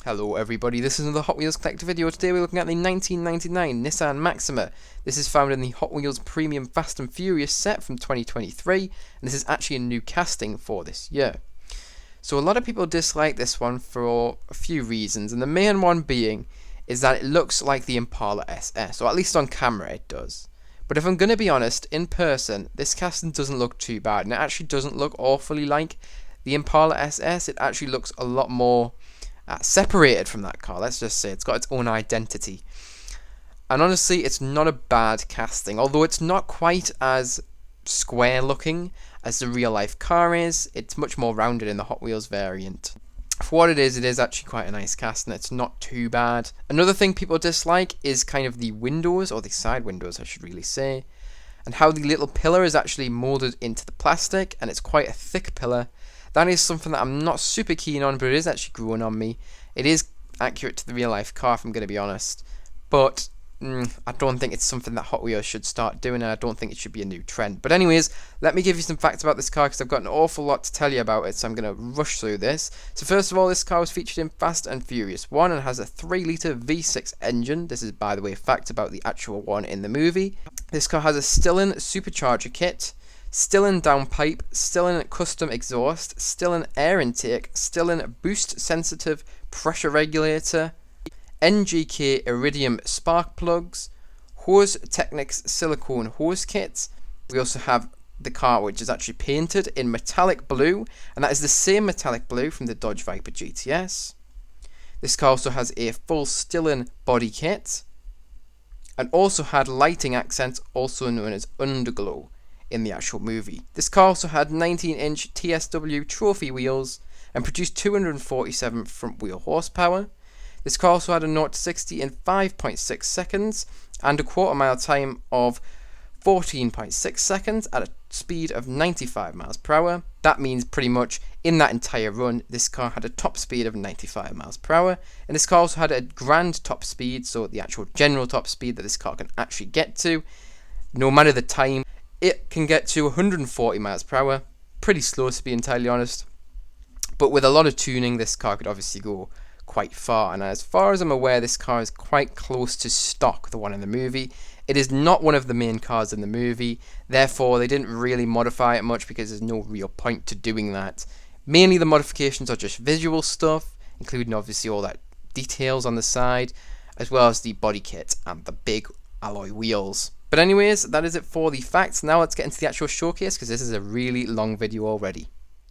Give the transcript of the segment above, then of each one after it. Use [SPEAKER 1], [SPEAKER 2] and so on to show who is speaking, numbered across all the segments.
[SPEAKER 1] Hello everybody, this is another Hot Wheels Collector video. Today we're looking at the 1999 Nissan Maxima. This is found in the Hot Wheels Premium Fast and Furious set from 2023, and this is actually a new casting for this year. So a lot of people dislike this one for a few reasons, and the main one being is that it looks like the Impala SS, or at least on camera it does. But if I'm going to be honest, in person, this casting doesn't look too bad, and it actually doesn't look awfully like the Impala SS. It actually looks a lot more separated from that car. Let's just say it's got its own identity, and honestly it's not a bad casting, although it's not quite as square looking as the real life car is. It's much more rounded in the Hot Wheels variant. For what it is actually quite a nice casting. It's not too bad. Another thing people dislike is kind of the windows, or the side windows I should really say, and how the little pillar is actually molded into the plastic, and it's quite a thick pillar. That is something that I'm not super keen on, but it is actually growing on me. It is accurate to the real life car, if I'm going to be honest. But I don't think it's something that Hot Wheels should start doing, and I don't think it should be a new trend. But anyways, let me give you some facts about this car, because I've got an awful lot to tell you about it, so I'm going to rush through this. So first of all, this car was featured in Fast and Furious 1 and has a 3-litre V6 engine. This is, by the way, a fact about the actual one in the movie. This car has a Stirling supercharger kit, Stirling downpipe, Stirling custom exhaust, Stirling air intake, Stirling boost sensitive pressure regulator, NGK iridium spark plugs, Hose Technics silicone hose kits. We also have the car which is actually painted in metallic blue, and that is the same metallic blue from the Dodge Viper GTS. This car also has a full Stirling body kit, and also had lighting accents, also known as underglow, in the actual movie. This car also had 19-inch TSW trophy wheels and produced 247 front wheel horsepower. This car also had a 0-60 in 5.6 seconds and a quarter-mile time of 14.6 seconds at a speed of 95 miles per hour. That means pretty much in that entire run, this car had a top speed of 95 miles per hour. And this car also had a grand top speed, so the actual general top speed that this car can actually get to, no matter the time. It can get to 140 miles per hour, pretty slow to be entirely honest, but with a lot of tuning this car could obviously go quite far, and as far as I'm aware this car is quite close to stock, the one in the movie. It is not one of the main cars in the movie, therefore they didn't really modify it much because there's no real point to doing that. Mainly the modifications are just visual stuff, including obviously all that details on the side, as well as the body kit and the big alloy wheels. But anyways, that is it for the facts. Now let's get into the actual showcase, because this is a really long video already.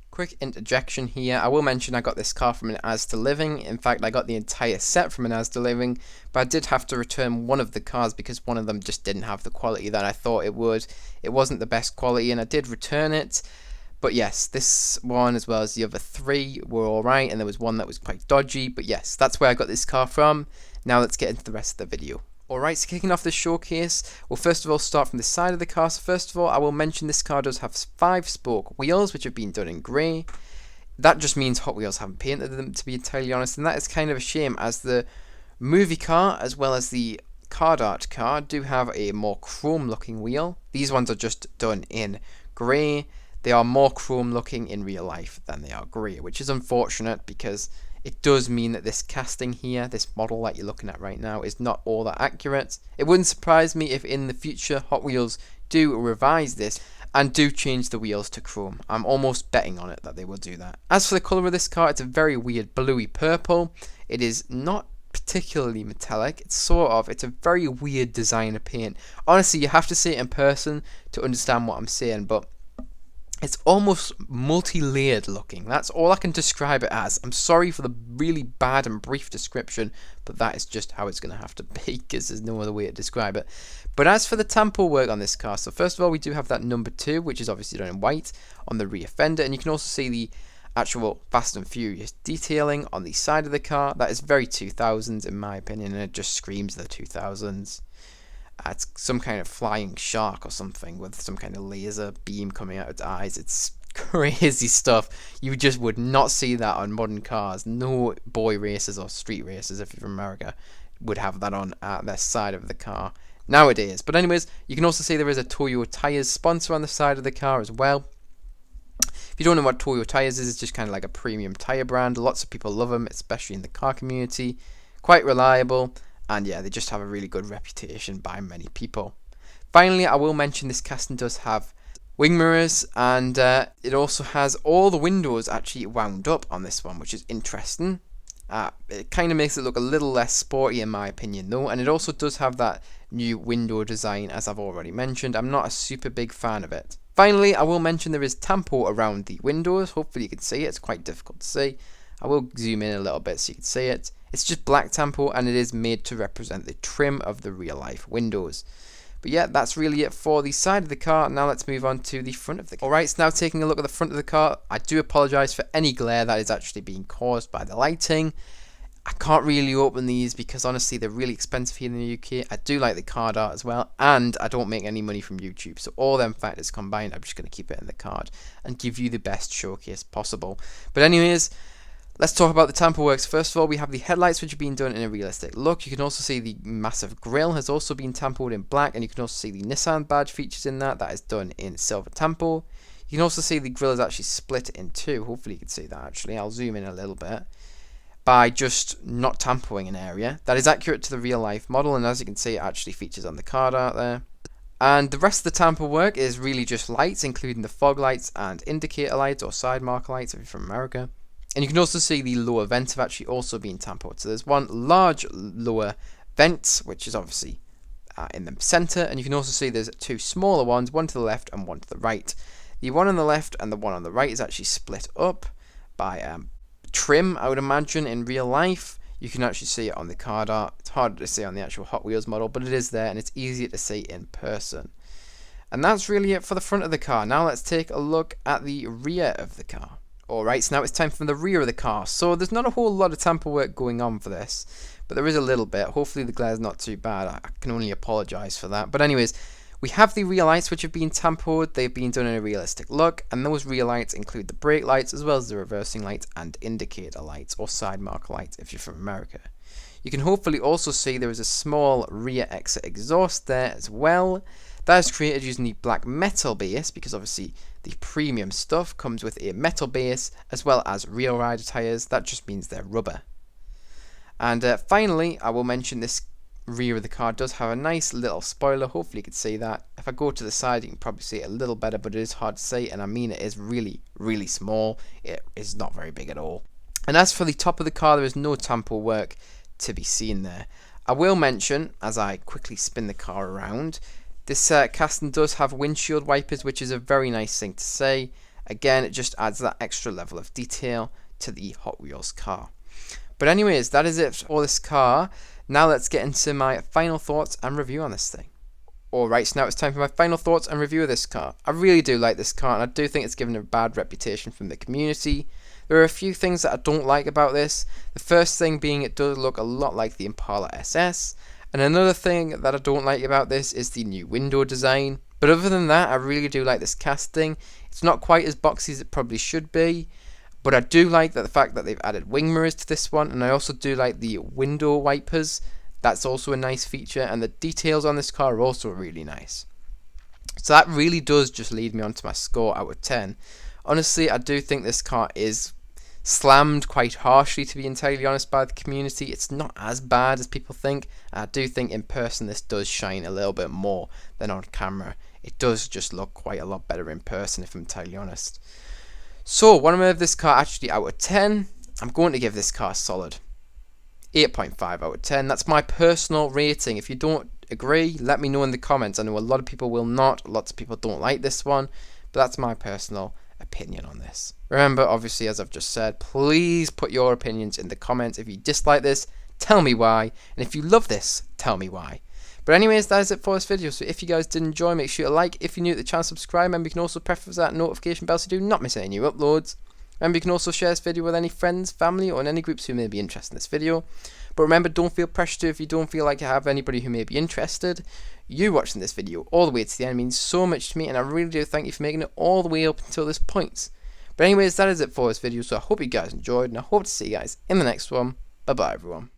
[SPEAKER 1] Quick interjection here. I will mention I got this car from an Asda Living. In fact, I got the entire set from an Asda Living, but I did have to return one of the cars because one of them just didn't have the quality that I thought it would. It wasn't the best quality, and I did return it. But yes, this one as well as the other three were alright, and there was one that was quite dodgy. But yes, that's where I got this car from. Now let's get into the rest of the video. Alright, so kicking off the showcase, we'll first of all start from the side of the car. So first of all, I will mention this car does have 5-spoke wheels, which have been done in grey. That just means Hot Wheels haven't painted them, to be entirely honest, and that is kind of a shame, as the movie car, as well as the card art car, do have a more chrome looking wheel. These ones are just done in grey. They are more chrome looking in real life than they are grey, which is unfortunate because it does mean that this casting here, this model that you're looking at right now, is not all that accurate. It wouldn't surprise me if in the future Hot Wheels do revise this and do change the wheels to chrome. I'm almost betting on it that they will do that. As for the colour of this car, it's a very weird bluey purple. It is not particularly metallic. It's a very weird design of paint. Honestly, you have to see it in person to understand what I'm saying, but it's almost multi-layered looking. That's all I can describe it as. I'm sorry for the really bad and brief description, but that is just how it's going to have to be, because there's no other way to describe it. But as for the tampo work on this car, so first of all we do have that number 2, which is obviously done in white on the rear fender, and you can also see the actual Fast and Furious detailing on the side of the car. That is very 2000s in my opinion, and it just screams the 2000s. It's some kind of flying shark or something with some kind of laser beam coming out of its eyes. It's crazy stuff. You just would not see that on modern cars. No boy racers or street racers, if you're from America, would have that on their side of the car nowadays. But anyways, you can also see there is a Toyo Tires sponsor on the side of the car as well. If you don't know what Toyo Tires is, it's just kind of like a premium tire brand. Lots of people love them, especially in the car community. Quite reliable, and yeah, they just have a really good reputation by many people. Finally, I will mention this casting does have wing mirrors, and it also has all the windows actually wound up on this one, which is interesting. It kind of makes it look a little less sporty in my opinion though, and it also does have that new window design as I've already mentioned. I'm not a super big fan of it. Finally, I will mention there is tampo around the windows. Hopefully you can see it. It's quite difficult to see. I will zoom in a little bit so you can see it. It's just black tampo, and it is made to represent the trim of the real life windows. But yeah, that's really it for the side of the car. Now let's move on to the front of the car. Alright, so now taking a look at the front of the car, I do apologise for any glare that is actually being caused by the lighting. I can't really open these because honestly they're really expensive here in the UK. I do like the card art as well, and I don't make any money from YouTube. So all them factors combined, I'm just going to keep it in the card and give you the best showcase possible. But anyways, let's talk about the tampo works. First of all, we have the headlights, which have been done in a realistic look. You can also see the massive grille has also been tampoed in black, and you can also see the Nissan badge features in that. That is done in silver tampo. You can also see the grille is actually split in two. Hopefully you can see that actually. I'll zoom in a little bit. By just not tampoing an area. That is accurate to the real life model, and as you can see, it actually features on the card art there. And the rest of the tampo work is really just lights, including the fog lights and indicator lights or side marker lights if you're from America. And you can also see the lower vents have actually also been tampoed. So there's one large lower vent, which is obviously in the center, and you can also see there's two smaller ones, one to the left and one to the right. The one on the left and the one on the right is actually split up by trim, I would imagine, in real life. You can actually see it on the card art. It's harder to see on the actual Hot Wheels model, but it is there and it's easier to see in person. And that's really it for the front of the car. Now let's take a look at the rear of the car. Alright, so now it's time for the rear of the car. So there's not a whole lot of tampo work going on for this, but there is a little bit. Hopefully the glare's not too bad. I can only apologise for that. But anyways, we have the rear lights which have been tampoed. They've been done in a realistic look, and those rear lights include the brake lights as well as the reversing lights and indicator lights or side marker lights if you're from America. You can hopefully also see there is a small rear exit exhaust there as well. That is created using the black metal base because obviously the premium stuff comes with a metal base as well as rear rider tyres. That just means they're rubber. And finally, I will mention this rear of the car does have a nice little spoiler. Hopefully you can see that. If I go to the side you can probably see it a little better, but it is hard to see, and I mean it is really small. It is not very big at all. And as for the top of the car, there is no tampo work to be seen there. I will mention, as I quickly spin the car around, this casting does have windshield wipers, which is a very nice thing to say. Again, it just adds that extra level of detail to the Hot Wheels car. But anyways, that is it for this car. Now let's get into my final thoughts and review on this thing. Alright, so now it's time for my final thoughts and review of this car. I really do like this car, and I do think it's given a bad reputation from the community. There are a few things that I don't like about this. The first thing being it does look a lot like the Impala SS. And another thing that I don't like about this is the new window design. But other than that, I really do like this casting. It's not quite as boxy as it probably should be. But I do like the fact that they've added wing mirrors to this one, and I also do like the window wipers. That's also a nice feature, and the details on this car are also really nice. So that really does just lead me on to my score out of 10. Honestly, I do think this car is slammed quite harshly, to be entirely honest, by the community. It's not as bad as people think. I do think in person this does shine a little bit more than on camera. It does just look quite a lot better in person, if I'm entirely honest. So, what am I give this car actually out of 10? I'm going to give this car a solid 8.5 out of 10. That's my personal rating. If you don't agree, let me know in the comments. I know a lot of people will not. Lots of people don't like this one. But that's my personal opinion on this. Remember, obviously, as I've just said, please put your opinions in the comments. If you dislike this, tell me why. And if you love this, tell me why. But anyways, that is it for this video. So if you guys did enjoy, make sure to like. If you're new to the channel, subscribe. Remember, you can also press that notification bell so you do not miss any new uploads. Remember, you can also share this video with any friends, family, or in any groups who may be interested in this video. But remember, don't feel pressure to if you don't feel like you have anybody who may be interested. You watching this video all the way to the end means so much to me, and I really do thank you for making it all the way up until this point. But anyways, that is it for this video, so I hope you guys enjoyed, and I hope to see you guys in the next one. Bye bye everyone.